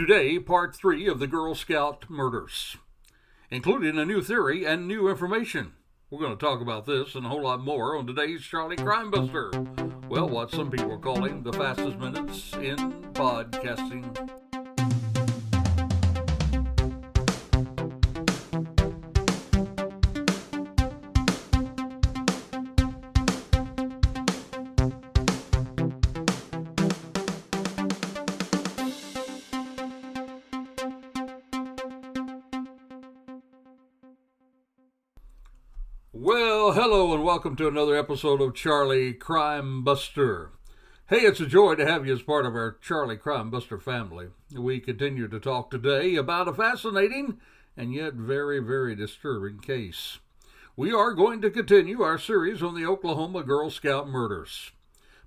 Today, part 3 of the Girl Scout Murders, including a new theory and new information. We're going to talk about this and a whole lot more on today's Charlie Crime Buster. Well, what some people are calling the fastest minutes in podcasting. Well, hello and welcome to another episode of Charlie Crime Buster. Hey, it's a joy to have you as part of our Charlie Crime Buster family. We continue to talk today about a fascinating and yet very, very disturbing case. We are going to continue our series on the Oklahoma Girl Scout Murders.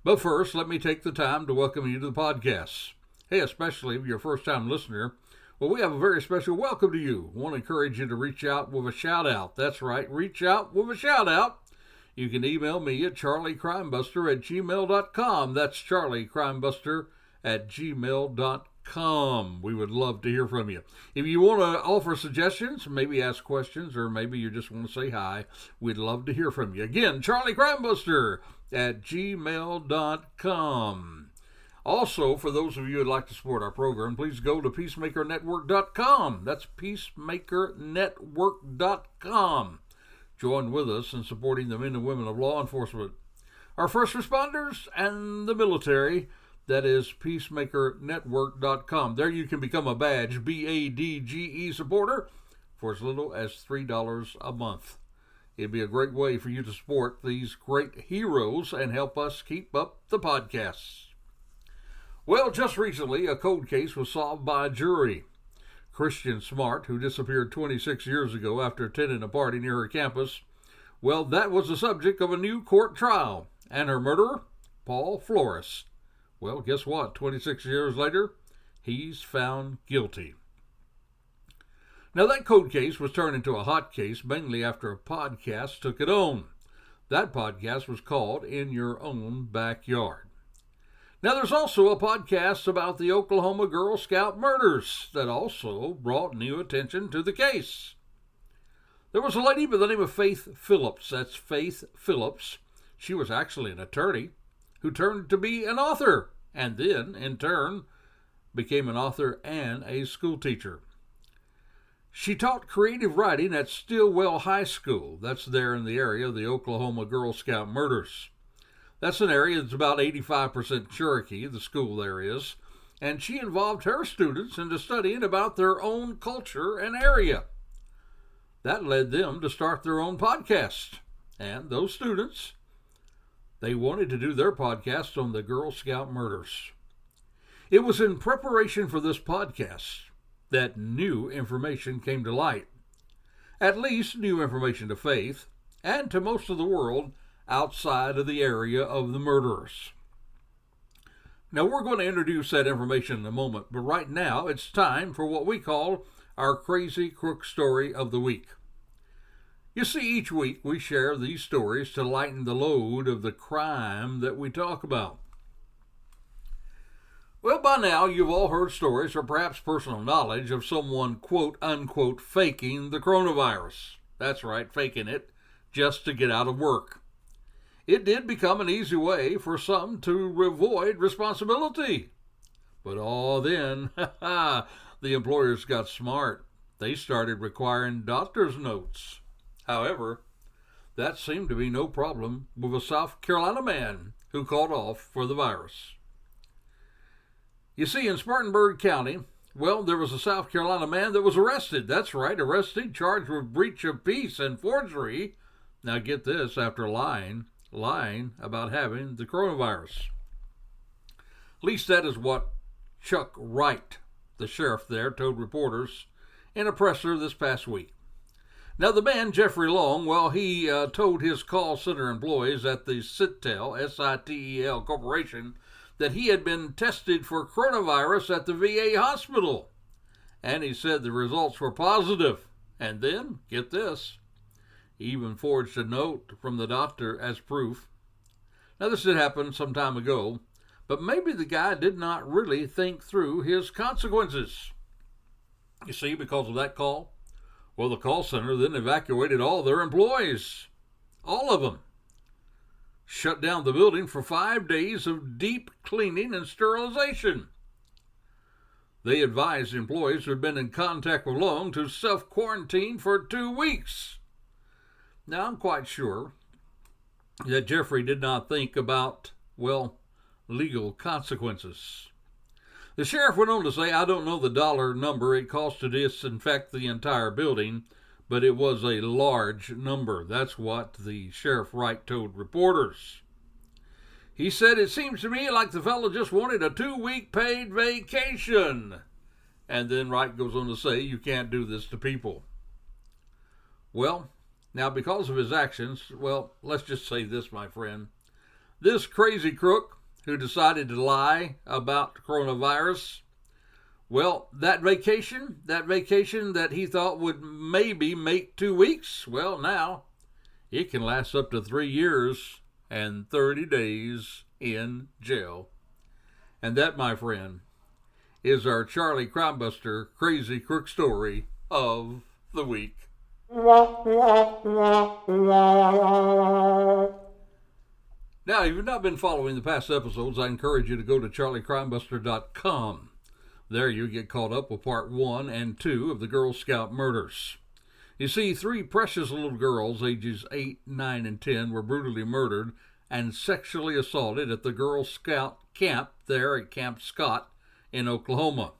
But first, let me take the time to welcome you to the podcast. Hey, especially if you're a first-time listener, well, we have a very special welcome to you. I want to encourage you to reach out with a shout-out. That's right, reach out with a shout-out. You can email me at charliecrimebuster@gmail.com. That's charliecrimebuster@gmail.com. We would love to hear from you. If you want to offer suggestions, maybe ask questions, or maybe you just want to say hi, we'd love to hear from you. Again, charliecrimebuster@gmail.com. Also, for those of you who'd like to support our program, please go to peacemakernetwork.com. That's peacemakernetwork.com. Join with us in supporting the men and women of law enforcement, our first responders, and the military. That is peacemakernetwork.com. There you can become a badge, BADGE supporter, for as little as $3 a month. It'd be a great way for you to support these great heroes and help us keep up the podcasts. Well, just recently, a cold case was solved by a jury. Christian Smart, who disappeared 26 years ago after attending a party near her campus, well, that was the subject of a new court trial. And her murderer, Paul Flores. Well, guess what? 26 years later, he's found guilty. Now, that cold case was turned into a hot case mainly after a podcast took it on. That podcast was called In Your Own Backyard. Now, there's also a podcast about the Oklahoma Girl Scout Murders that also brought new attention to the case. There was a lady by the name of Faith Phillips. That's Faith Phillips. She was actually an attorney who turned to be an author and then, in turn, became an author and a school teacher. She taught creative writing at Stillwell High School. That's there in the area of the Oklahoma Girl Scout Murders. That's an area that's about 85% Cherokee, the school there is, and she involved her students into studying about their own culture and area. That led them to start their own podcast. And those students, they wanted to do their podcast on the Girl Scout Murders. It was in preparation for this podcast that new information came to light. At least new information to Faith and to most of the world outside of the area of the murderers. Now, we're going to introduce that information in a moment, but right now it's time for what we call our Crazy Crook Story of the Week. You see, each week we share these stories to lighten the load of the crime that we talk about. Well, by now you've all heard stories or perhaps personal knowledge of someone, quote unquote, faking the coronavirus. That's right, faking it just to get out of work. It did become an easy way for some to avoid responsibility. But then, the employers got smart. They started requiring doctor's notes. However, that seemed to be no problem with a South Carolina man who called off for the virus. You see, in Spartanburg County, well, there was a South Carolina man that was arrested. That's right, arrested, charged with breach of peace and forgery. Now get this, after lying about having the coronavirus. At least that is what Chuck Wright, the sheriff there, told reporters in a presser this past week. Now, the man, Jeffrey Long, well, he told his call center employees at the Sitel, S-I-T-E-L Corporation, that he had been tested for coronavirus at the VA hospital. And he said the results were positive. And then, get this, he even forged a note from the doctor as proof. Now, this had happened some time ago, But maybe the guy did not really think through his consequences. You see, because of that call, well, the call center then evacuated all their employees. All of them. Shut down the building for 5 days of deep cleaning and sterilization. They advised employees who had been in contact with Long to self-quarantine for 2 weeks. Now, I'm quite sure that Jeffrey did not think about, well, legal consequences. The sheriff went on to say, I don't know the dollar number it cost to disinfect the entire building, but it was a large number. That's what the Sheriff Wright told reporters. He said, it seems to me like the fellow just wanted a 2-week paid vacation. And then Wright goes on to say, you can't do this to people. Well, now because of his actions, well, let's just say this, my friend. This crazy crook who decided to lie about coronavirus, well, that vacation that he thought would maybe make 2 weeks, well, now it can last up to 3 years and 30 days in jail. And that, my friend, is our Charlie Crimebuster Crazy Crook story of the week. Now, if you've not been following the past episodes, I encourage you to go to charliecrimebuster.com. There you get caught up with part 1 and 2 of the Girl Scout Murders. You see, 3 precious little girls, ages 8, 9, and 10, were brutally murdered and sexually assaulted at the Girl Scout camp there at Camp Scott in Oklahoma.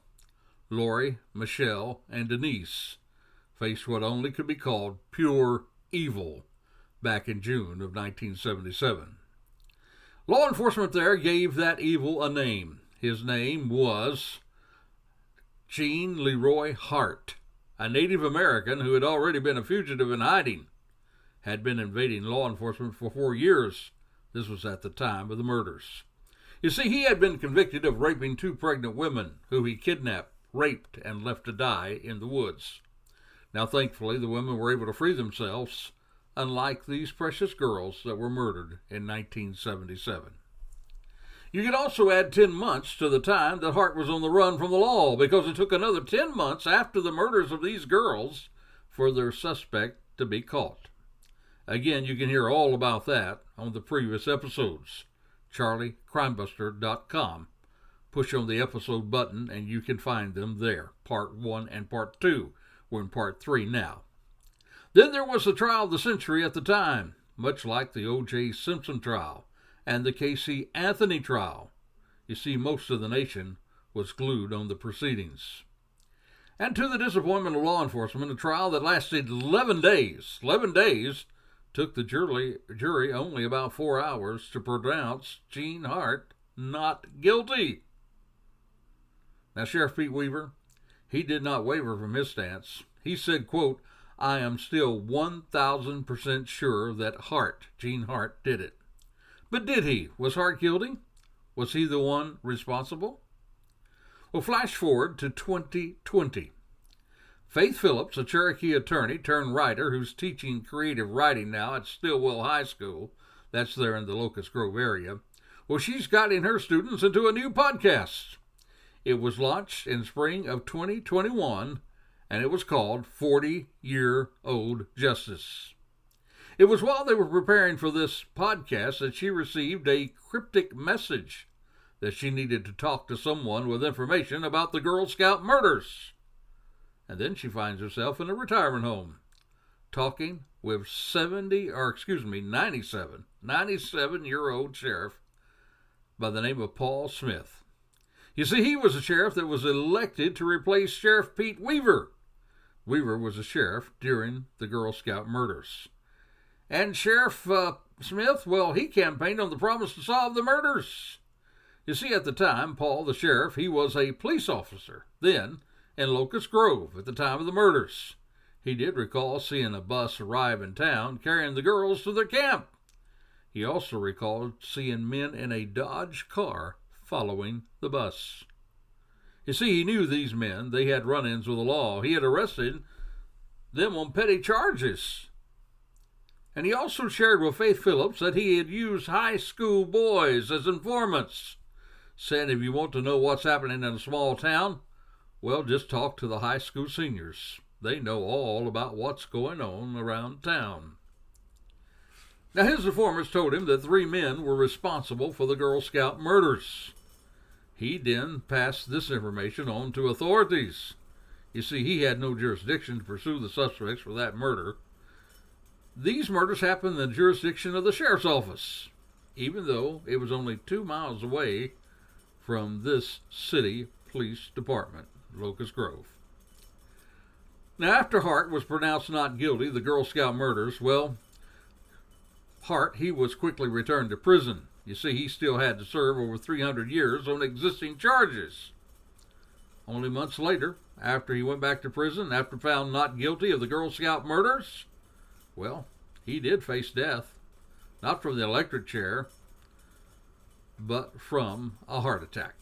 Lori, Michelle, and Denise faced what only could be called pure evil back in June of 1977. Law enforcement there gave that evil a name. His name was Gene Leroy Hart, a Native American who had already been a fugitive in hiding, had been evading law enforcement for 4 years. This was at the time of the murders. You see, he had been convicted of raping 2 pregnant women who he kidnapped, raped, and left to die in the woods. Now, thankfully, the women were able to free themselves, unlike these precious girls that were murdered in 1977. You can also add 10 months to the time that Hart was on the run from the law, because it took another 10 months after the murders of these girls for their suspect to be caught. Again, you can hear all about that on the previous episodes. CharlieCrimebuster.com. Push on the episode button and you can find them there. Part 1 and Part 2. We're in Part 3 now. Then there was the trial of the century at the time, much like the O.J. Simpson trial and the Casey Anthony trial. You see, most of the nation was glued on the proceedings. And to the disappointment of law enforcement, a trial that lasted 11 days took the jury only about 4 hours to pronounce Gene Hart not guilty. Now, Sheriff Pete Weaver, he did not waver from his stance. He said, quote, I am still 1,000% sure that Gene Hart, did it. But did he? Was Hart guilty? Was he the one responsible? Well, flash forward to 2020. Faith Phillips, a Cherokee attorney turned writer who's teaching creative writing now at Stillwell High School, that's there in the Locust Grove area, well, she's gotten her students into a new podcast. It was launched in spring of 2021, and it was called 40-Year-Old Justice. It was while they were preparing for this podcast that she received a cryptic message that she needed to talk to someone with information about the Girl Scout murders. And then she finds herself in a retirement home, talking with 97-year-old sheriff by the name of Paul Smith. You see, he was a sheriff that was elected to replace Sheriff Pete Weaver. Weaver was a sheriff during the Girl Scout murders. And Sheriff Smith, well, he campaigned on the promise to solve the murders. You see, at the time, Paul, the sheriff, he was a police officer then in Locust Grove at the time of the murders. He did recall seeing a bus arrive in town carrying the girls to their camp. He also recalled seeing men in a Dodge car following the bus. You see, he knew these men. They had run-ins with the law. He had arrested them on petty charges. And he also shared with Faith Phillips that he had used high school boys as informants. said if you want to know what's happening in a small town, well, just talk to the high school seniors. They know all about what's going on around town. Now, his informants told him that 3 men were responsible for the Girl Scout murders. He then passed this information on to authorities. You see, he had no jurisdiction to pursue the suspects for that murder. These murders happened in the jurisdiction of the sheriff's office, even though it was only 2 miles away from this city police department, Locust Grove. Now, after Hart was pronounced not guilty of the Girl Scout murders, well, Hart, he was quickly returned to prison. You see, he still had to serve over 300 years on existing charges. Only months later, after he went back to prison, after found not guilty of the Girl Scout murders, well, he did face death. Not from the electric chair, but from a heart attack.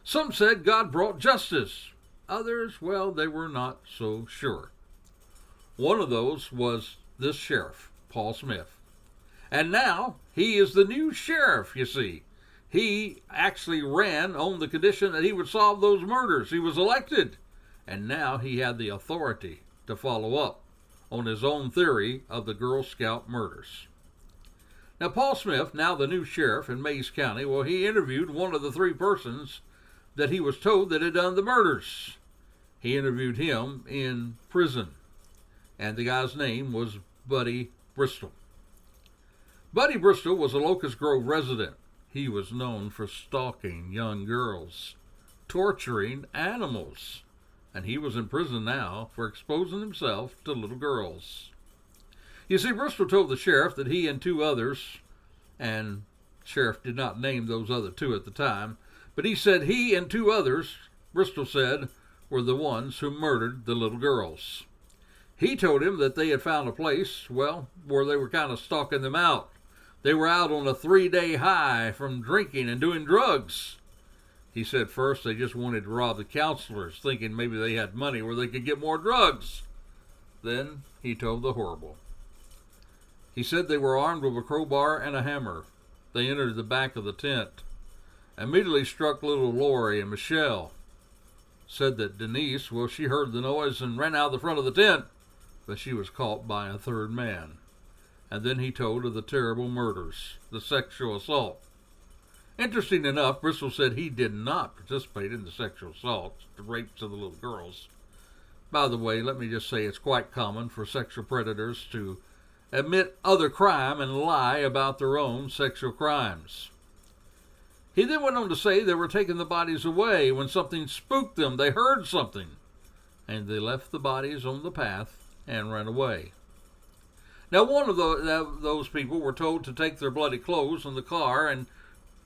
Some said God brought justice. Others, well, they were not so sure. One of those was this sheriff, Paul Smith. And now he is the new sheriff, you see. He actually ran on the condition that he would solve those murders. He was elected. And now he had the authority to follow up on his own theory of the Girl Scout murders. Now, Paul Smith, now the new sheriff in Mays County, well, he interviewed one of the 3 persons that he was told that had done the murders. He interviewed him in prison. And the guy's name was Buddy Bristol. Buddy Bristol was a Locust Grove resident. He was known for stalking young girls, torturing animals, and he was in prison now for exposing himself to little girls. You see, Bristol told the sheriff that he and 2 others, and the sheriff did not name those other 2 at the time, but he said he and 2 others, Bristol said, were the ones who murdered the little girls. He told him that they had found a place, well, where they were kind of stalking them out. They were out on a 3-day high from drinking and doing drugs. He said first they just wanted to rob the counselors, thinking maybe they had money where they could get more drugs. Then he told the horrible. He said they were armed with a crowbar and a hammer. They entered the back of the tent, immediately struck little Lori and Michelle. Said that Denise, well, she heard the noise and ran out the front of the tent, but she was caught by a 3rd man. And then he told of the terrible murders, the sexual assault. Interesting enough, Bristol said he did not participate in the sexual assaults, the rapes of the little girls. By the way, let me just say it's quite common for sexual predators to admit other crime and lie about their own sexual crimes. He then went on to say they were taking the bodies away when something spooked them. They heard something, and they left the bodies on the path and ran away. Now, one of those people were told to take their bloody clothes in the car and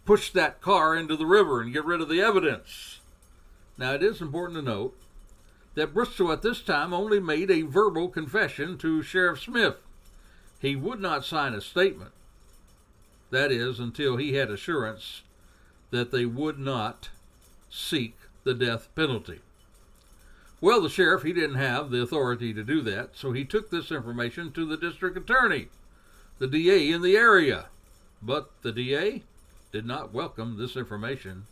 push that car into the river and get rid of the evidence. Now, it is important to note that Bristol at this time only made a verbal confession to Sheriff Smith. He would not sign a statement. That is, until he had assurance that they would not seek the death penalty. Well, the sheriff, he didn't have the authority to do that, so he took this information to the district attorney, the DA in the area. But the DA did not welcome this information.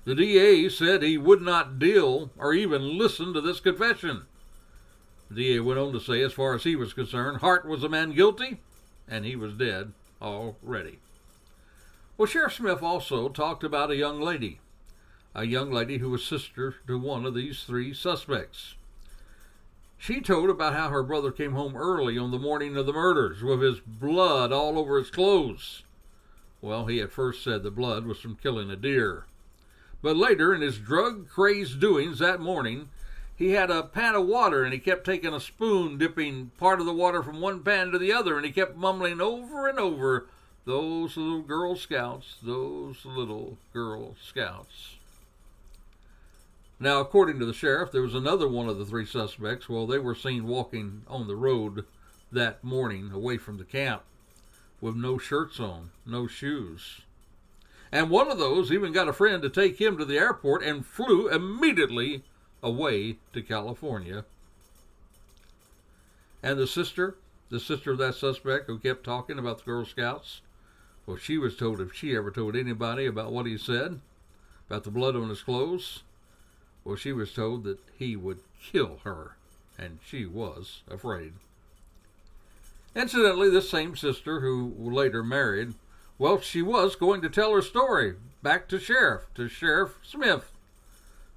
The DA said he would not deal or even listen to this confession. The DA went on to say, as far as he was concerned, Hart was a man guilty, and he was dead already. Well, Sheriff Smith also talked about a young lady who was sister to one of these 3 suspects. She told about how her brother came home early on the morning of the murders with his blood all over his clothes. Well, he at first said the blood was from killing a deer. But later, in his drug-crazed doings that morning, he had a pan of water and he kept taking a spoon, dipping part of the water from one pan to the other, and he kept mumbling over and over, "Those little Girl Scouts, those little Girl Scouts." Now, according to the sheriff, there was another one of the 3 suspects. Well, they were seen walking on the road that morning away from the camp with no shirts on, no shoes. And one of those even got a friend to take him to the airport and flew immediately away to California. And the sister of that suspect who kept talking about the Girl Scouts, Well, she was told if she ever told anybody about what he said, about the blood on his clothes, well, she was told that he would kill her, and she was afraid. Incidentally, this same sister who later married, well, she was going to tell her story back to Sheriff Smith.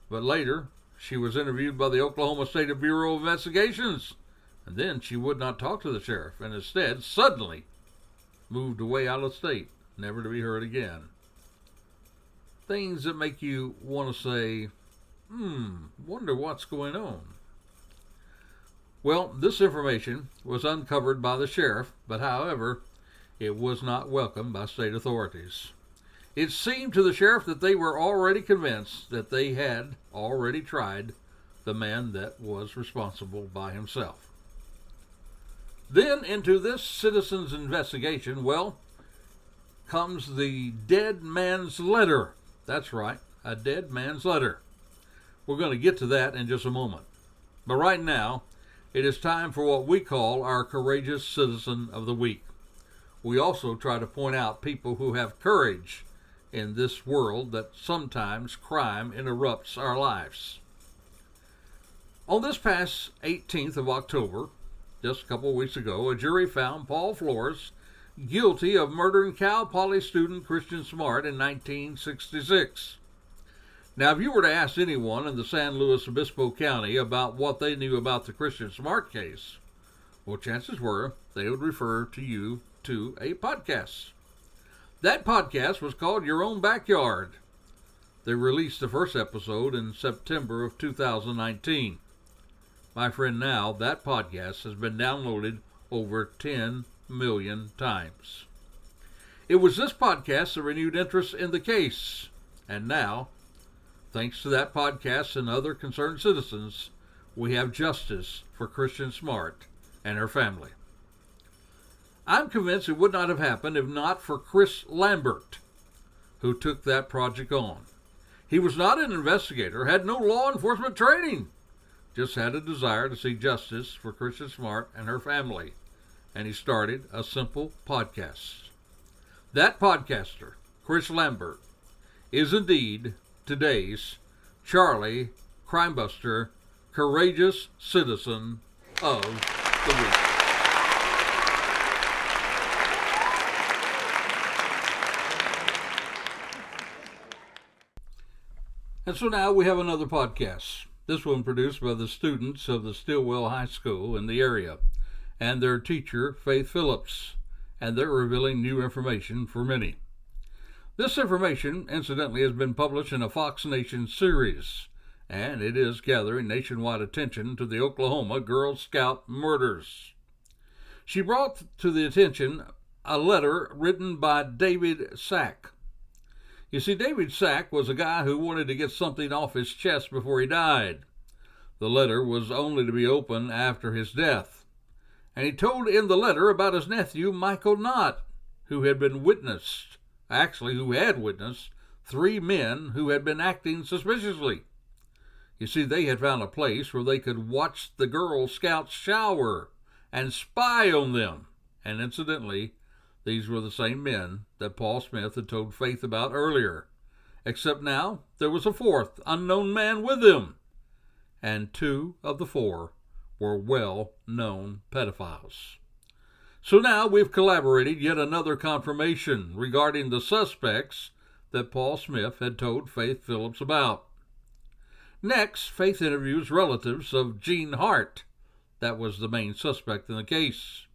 But later, she was interviewed by the Oklahoma State Bureau of Investigations, and then she would not talk to the sheriff, and instead suddenly moved away out of state, never to be heard again. Things that make you want to say, wonder what's going on. Well, this information was uncovered by the sheriff, but however, it was not welcomed by state authorities. It seemed to the sheriff that they were already convinced that they had already tried the man that was responsible by himself. Then into this citizen's investigation, well, comes the dead man's letter. That's right, a dead man's letter. We're going to get to that in just a moment. But right now, it is time for what we call our Courageous Citizen of the Week. We also try to point out people who have courage in this world that sometimes crime interrupts our lives. On this past 18th of October, just a couple of weeks ago, a jury found Paul Flores guilty of murdering Cal Poly student Christian Smart in 1966. Now, if you were to ask anyone in the San Luis Obispo County about what they knew about the Christian Smart case, well, chances were they would refer to you to a podcast. That podcast was called Your Own Backyard. They released the first episode in September of 2019. My friend, now that podcast has been downloaded over 10 million times. It was this podcast that renewed interest in the case, and now, thanks to that podcast and other concerned citizens, we have justice for Christian Smart and her family. I'm convinced it would not have happened if not for Chris Lambert, who took that project on. He was not an investigator, had no law enforcement training, just had a desire to see justice for Christian Smart and her family, and he started a simple podcast. That podcaster, Chris Lambert, is indeed today's Charlie Crimebuster Courageous Citizen of the Week. And so now we have another podcast. This one produced by the students of the Stillwell High School in the area and their teacher, Faith Phillips, and they're revealing new information for many. This information, incidentally, has been published in a Fox Nation series, and it is gathering nationwide attention to the Oklahoma Girl Scout Murderers. She brought to the attention a letter written by David Sack. You see, David Sack was a guy who wanted to get something off his chest before he died. The letter was only to be opened after his death. And he told in the letter about his nephew, Michael Knott, who had witnessed 3 men who had been acting suspiciously. You see, they had found a place where they could watch the Girl Scouts shower and spy on them. And incidentally, these were the same men that Paul Smith had told Faith about earlier, except now there was a 4th unknown man with him, and 2 of the 4 were well-known pedophiles. So now we've collaborated yet another confirmation regarding the suspects that Paul Smith had told Faith Phillips about. Next, Faith interviews relatives of Jean Hart. That was the main suspect in the case.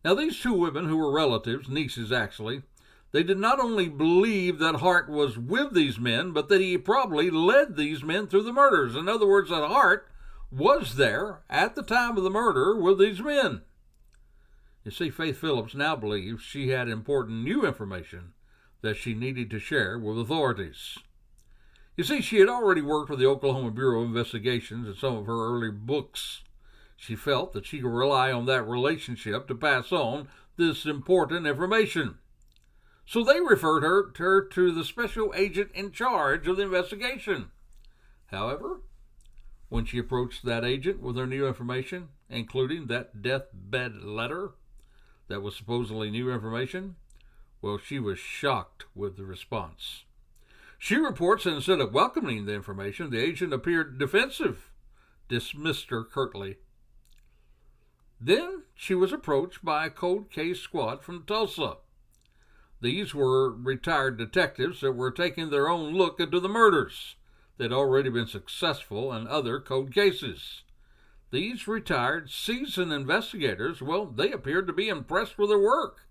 Now, these 2 women who were relatives, nieces actually, they did not only believe that Hart was with these men, but that he probably led these men through the murders. In other words, that Hart was there at the time of the murder with these men. You see, Faith Phillips now believes she had important new information that she needed to share with authorities. You see, she had already worked with the Oklahoma Bureau of Investigations in some of her early books. She felt that she could rely on that relationship to pass on this important information. So they referred her to the special agent in charge of the investigation. However, when she approached that agent with her new information, including that deathbed letter that was supposedly new information, Well, she was shocked with the response. She reports that instead of welcoming the information, the agent appeared defensive, dismissed her curtly. Then she was approached by a cold case squad from Tulsa. These were retired detectives that were taking their own look into the murders that had already been successful in other cold cases. These retired, seasoned investigators, well, they appeared to be impressed with their work.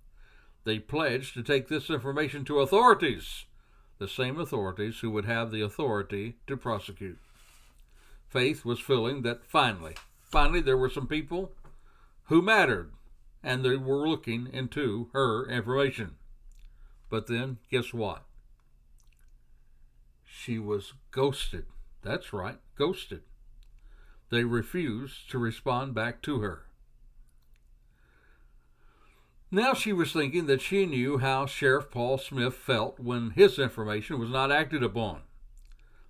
They pledged to take this information to authorities, the same authorities who would have the authority to prosecute. Faith was feeling that finally there were some people who mattered, and they were looking into her information. But then, guess what? She was ghosted. That's right, ghosted. They refused to respond back to her. Now she was thinking that she knew how Sheriff Paul Smith felt when his information was not acted upon.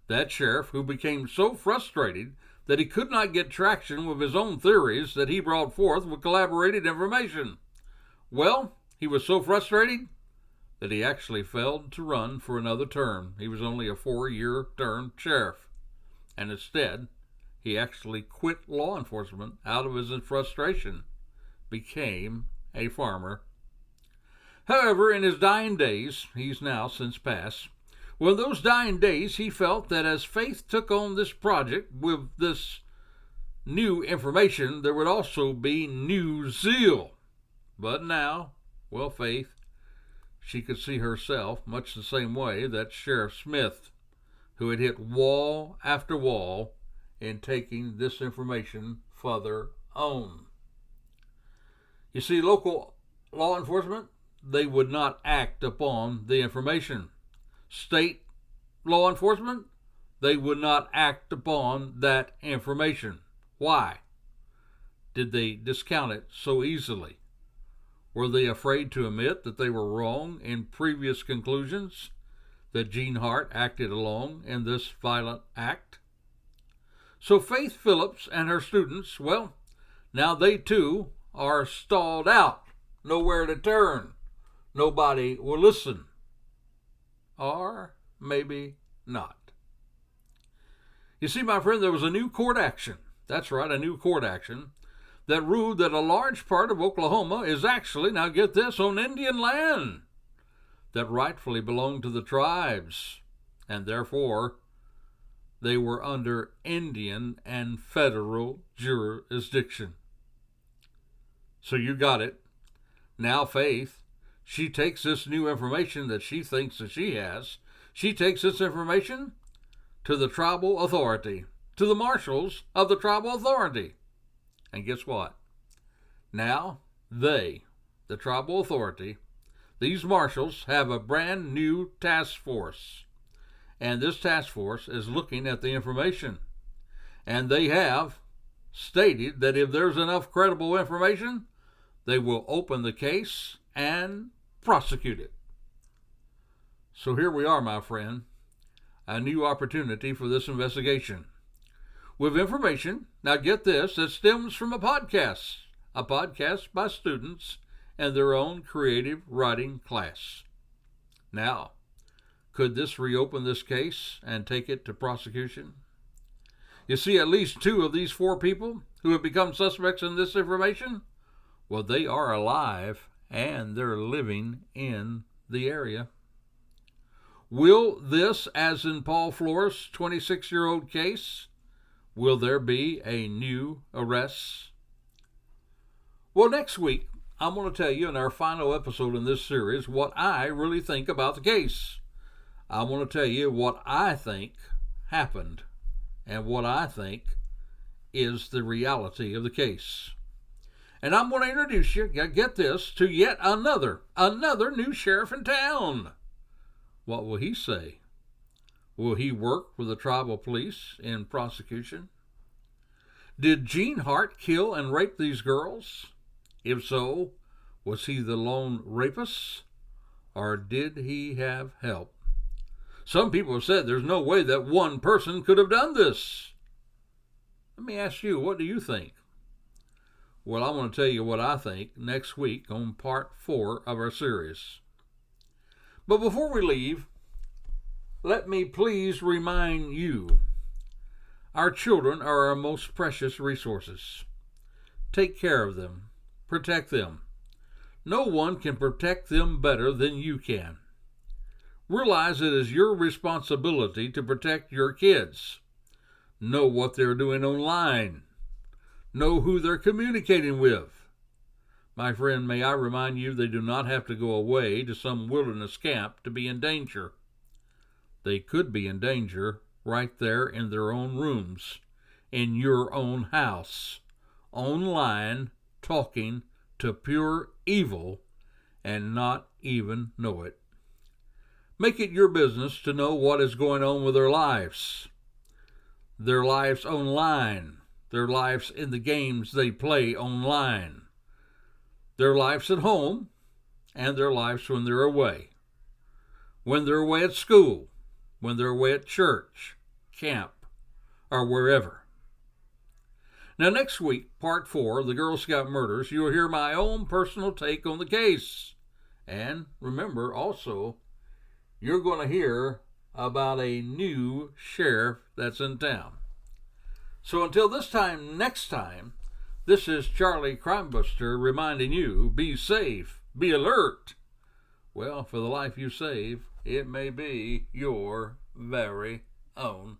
That sheriff who became so frustrated that he could not get traction with his own theories that he brought forth with collaborated information. Well, he was so frustrated that he actually failed to run for another term. He was only a 4-year term sheriff. And instead, he actually quit law enforcement out of his frustration, became a farmer. However, in his dying days, he's now since passed, well, in those dying days, he felt that as Faith took on this project with this new information, there would also be new zeal. But now, well, Faith, she could see herself much the same way that Sheriff Smith, who had hit wall after wall in taking this information further on. You see, local law enforcement, they would not act upon the information. State law enforcement, they would not act upon that information. Why? Did they discount it so easily? Were they afraid to admit that they were wrong in previous conclusions, that Gene Hart acted alone in this violent act? So Faith Phillips and her students, well, now they too are stalled out, nowhere to turn. Nobody will listen. Or maybe not. You see, my friend, there was a new court action. That's right, a new court action that ruled that a large part of Oklahoma is actually, now get this, on Indian land that rightfully belonged to the tribes, and therefore they were under Indian and federal jurisdiction. So you got it. Now Faith, she takes this new information that she thinks that she has, she takes this information to the tribal authority, to the marshals of the tribal authority. And guess what? Now they, the tribal authority, these marshals have a brand new task force. And this task force is looking at the information. And they have stated that if there's enough credible information, they will open the case and prosecute it. So here we are, my friend, a new opportunity for this investigation. With information, now get this, that stems from a podcast by students and their own creative writing class. Now, could this reopen this case and take it to prosecution? You see, at least 2 of these 4 people who have become suspects in this information, well, they are alive and they're living in the area. Will this, as in Paul Flores' 26-year-old case, will there be a new arrest? Well, next week, I'm going to tell you in our final episode in this series what I really think about the case. I want to tell you what I think happened and what I think is the reality of the case. And I'm going to introduce you, get this, to yet another new sheriff in town. What will he say? Will he work with the tribal police in prosecution? Did Gene Hart kill and rape these girls? If so, was he the lone rapist? Or did he have help? Some people have said there's no way that one person could have done this. Let me ask you, what do you think? Well, I want to tell you what I think next week on part 4 of our series. But before we leave, let me please remind you, our children are our most precious resources. Take care of them. Protect them. No one can protect them better than you can. Realize it is your responsibility to protect your kids. Know what they're doing online. Know who they're communicating with. My friend, may I remind you, they do not have to go away to some wilderness camp to be in danger. They could be in danger right there in their own rooms, in your own house, online, talking to pure evil and not even know it. Make it your business to know what is going on with their lives online, their lives in the games they play online, their lives at home, and their lives when they're away at school, when they're away at church, camp, or wherever. Now, next week, part 4 of the Girl Scout Murders, you'll hear my own personal take on the case. And remember, also, you're going to hear about a new sheriff that's in town. So until next time, this is Charlie Crimebuster reminding you, be safe, be alert. Well, for the life you save, it may be your very own.